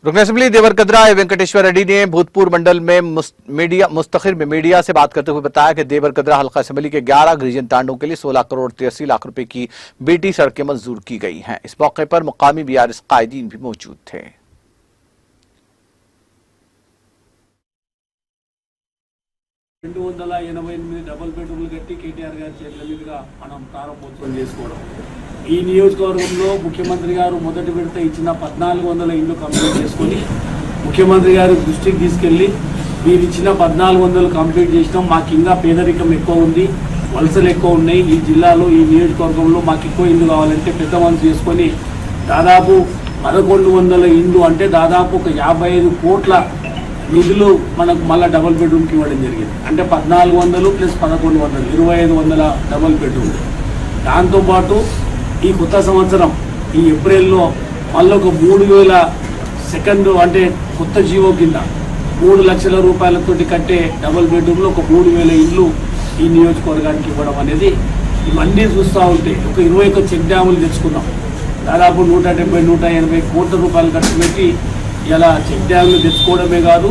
रुकन असेंबली देवरकद्रा वेंकटेश्वर रेड्डी ने भूतपूर्व मंडल में मुस्तखिर में मीडिया से बात करते हुए बताया कि देवरकद्रा हल्का असेंबली के 11 गिरिजन तांडों के लिए 16 करोड़ 83 लाख रुपए की बीटी सड़कें मंजूर की गई हैं। इस मौके पर मुकामी बीआरएस कायदीन भी मौजूद थे। డబుల్ బెడ్రూమ్లు కట్టి కేటీఆర్ గారి చేతుల మీదుగా మనం ప్రారంభోత్సవం చేసుకోవడం। ఈ నియోజకవర్గంలో ముఖ్యమంత్రి గారు మొదటి విడత ఇచ్చిన 1400 ఇళ్లు కంప్లీట్ చేసుకొని ముఖ్యమంత్రి గారి దృష్టికి తీసుకెళ్లి మీరు ఇచ్చిన 1400 కంప్లీట్ చేసినాం, మాకు ఇంకా పేదరికం ఎక్కువ ఉంది, వలసలు ఎక్కువ ఉన్నాయి, ఈ జిల్లాలో ఈ నియోజకవర్గంలో మాకు ఎక్కువ ఇల్లు కావాలంటే పెద్ద మనసు చేసుకొని దాదాపు 1100 ఇల్లు అంటే దాదాపు ఒక 55 కోట్ల నిధులు మనకు మళ్ళీ డబుల్ బెడ్రూమ్కి ఇవ్వడం జరిగింది। అంటే 1400 ప్లస్ 1100 2500 డబుల్ బెడ్రూమ్। దాంతోపాటు ఈ కొత్త సంవత్సరం ఈ ఏప్రిల్లో మళ్ళీ ఒక 3000 సెకండ్ అంటే కొత్త జీవో కింద 3 లక్షల రూపాయలతోటి కట్టే డబుల్ బెడ్రూమ్లో ఒక 3000 ఇళ్ళు ఈ నియోజకవర్గానికి ఇవ్వడం అనేది ఇవన్నీ చూస్తూ ఉంటే ఒక 21 చెక్ డ్యాములు తెచ్చుకున్నాం। దాదాపు 170-180 కోట్ల రూపాయలు ఖర్చు పెట్టి ఇలా చెక్ డ్యాములు తెచ్చుకోవడమే కాదు